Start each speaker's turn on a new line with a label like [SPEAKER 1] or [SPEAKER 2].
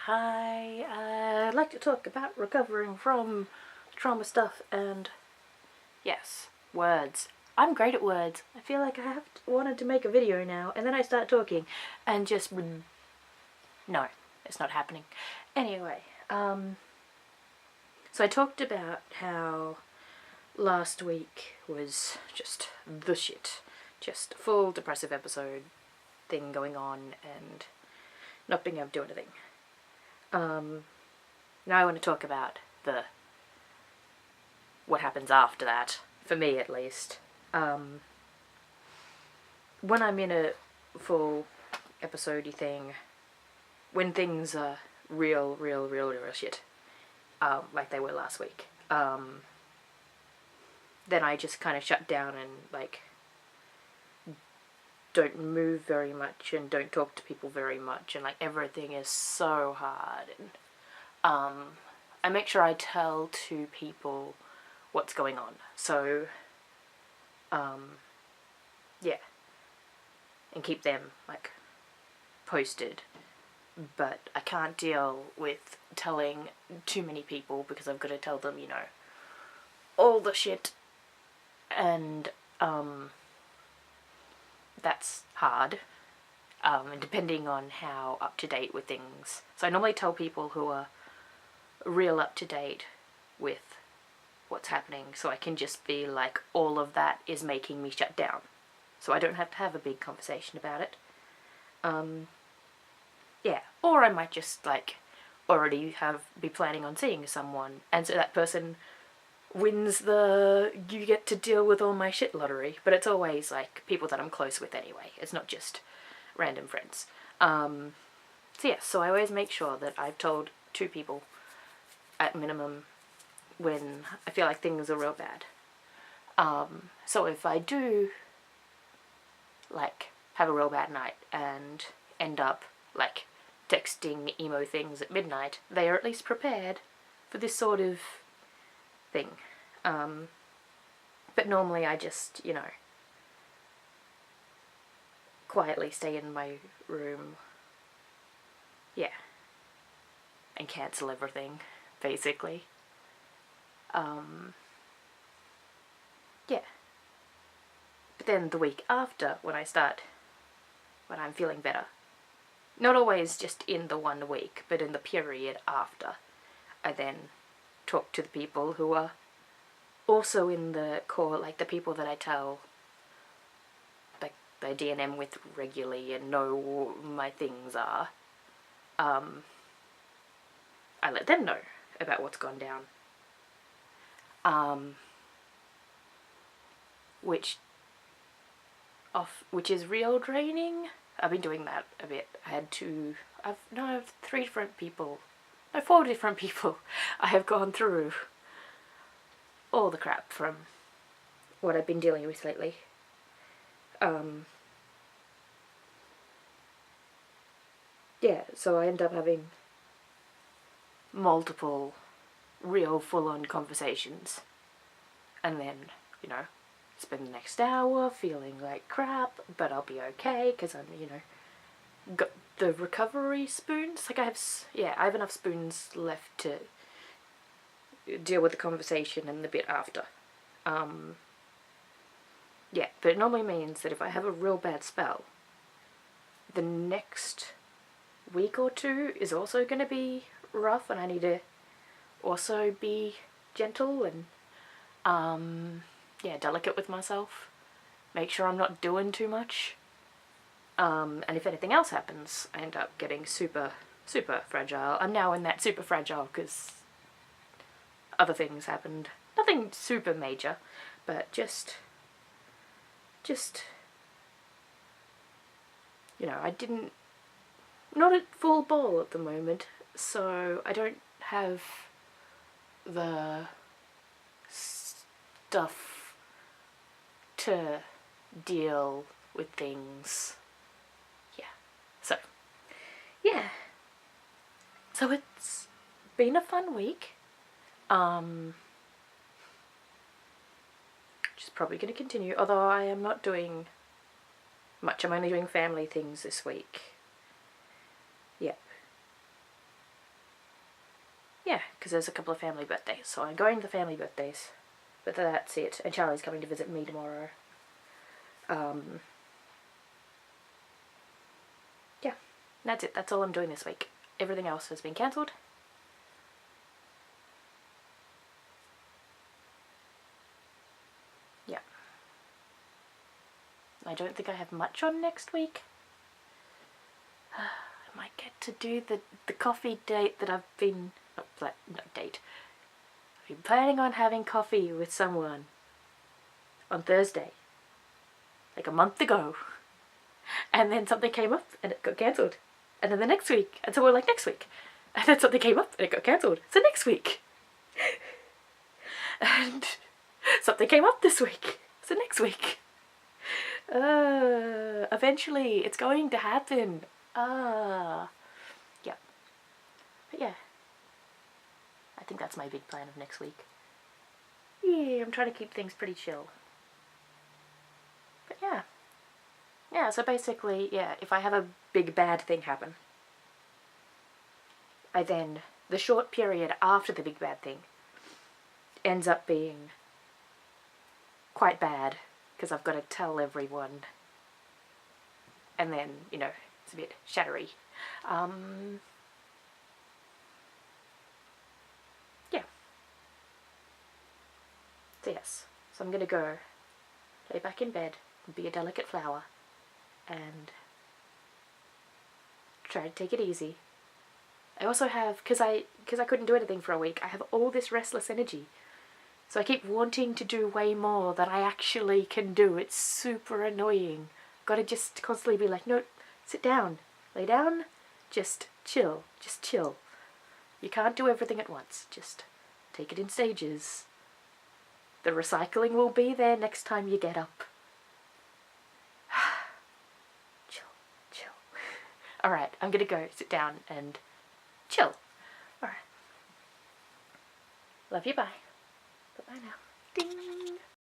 [SPEAKER 1] Hi. I'd like to talk about recovering from trauma stuff and, yes, words. I'm great at words. I feel like wanted to make a video now, and then I start talking, and just, no, it's not happening. Anyway, so I talked about how last week was just the shit. Just a full depressive episode thing going on, and not being able to do anything. Now I want to talk about what happens after that, for me at least. When I'm in a full episode-y thing, when things are real shit, like they were last week, then I just kind of shut down and, like, don't move very much and don't talk to people very much, and, like, everything is so hard, and I make sure I tell to people what's going on. So, yeah, and keep them, like, posted. But I can't deal with telling too many people because I've got to tell them, all the shit, and, that's hard, and depending on how up to date with things. So I normally tell people who are real up to date with what's happening, so I can just be like, all of that is making me shut down, so I don't have to have a big conversation about it. Yeah, or I might just, like, already be planning on seeing someone, and so that person wins the you get to deal with all my shit lottery, but it's always, like, people that I'm close with anyway. It's not just random friends. So yeah, so I always make sure that I've told 2 people at minimum when I feel like things are real bad. So if I do, like, have a real bad night and end up, like, texting emo things at midnight, they are at least prepared for this sort of thing. But normally I just, quietly stay in my room, yeah, and cancel everything, basically. Yeah. But then the week after, when I'm feeling better, not always just in the 1 week, but in the period after, I then talk to the people who are also in the core, like the people that I tell, like, I DNM with regularly and know what my things are. I let them know about what's gone down. Which is real draining. I've been doing that a bit. I have 3 different people, 4 different people I have gone through all the crap from what I've been dealing with lately. Yeah, so I end up having multiple real full-on conversations, and then, spend the next hour feeling like crap, but I'll be okay because I'm, got the recovery spoons. Like, I have enough spoons left to deal with the conversation and the bit after. Yeah, but it normally means that if I have a real bad spell, the next week or 2 is also going to be rough, and I need to also be gentle and, delicate with myself. Make sure I'm not doing too much. And if anything else happens, I end up getting super fragile. I'm now in that super fragile because other things happened. Nothing super major, but just, not at full ball at the moment, so I don't have the stuff to deal with things. So it's been a fun week. Which is probably going to continue, although I am not doing much. I'm only doing family things this week. Yep. yeah, because there's a couple of family birthdays, so I'm going to the family birthdays. But that's it. And Charlie's coming to visit me tomorrow. Yeah, that's it. That's all I'm doing this week. Everything else has been cancelled. Yeah. I don't think I have much on next week. I might get to do the coffee date that I've been... I've been planning on having coffee with someone on Thursday. Like a month ago. And then something came up and it got cancelled. And then the next week. And so we're like, next week. And then something came up and it got cancelled. So next week. And something came up this week. So next week. Eventually it's going to happen. Yeah. But yeah. I think that's my big plan of next week. Yeah, I'm trying to keep things pretty chill. But yeah. Yeah, so basically, yeah, if I have a big bad thing happen, I then, the short period after the big bad thing ends up being quite bad, because I've got to tell everyone, and then, you know, it's a bit shattery. Yeah. So yes, so I'm gonna go lay back in bed and be a delicate flower and try to take it easy. I also have, because I couldn't do anything for a week, I have all this restless energy. So I keep wanting to do way more than I actually can do. It's super annoying. Gotta just constantly be like, no, sit down, lay down, just chill, just chill. You can't do everything at once, just take it in stages. The recycling will be there next time you get up. Chill, chill. Alright, I'm gonna go sit down and chill. Alright. Love you, bye. Bye-bye now. Ding!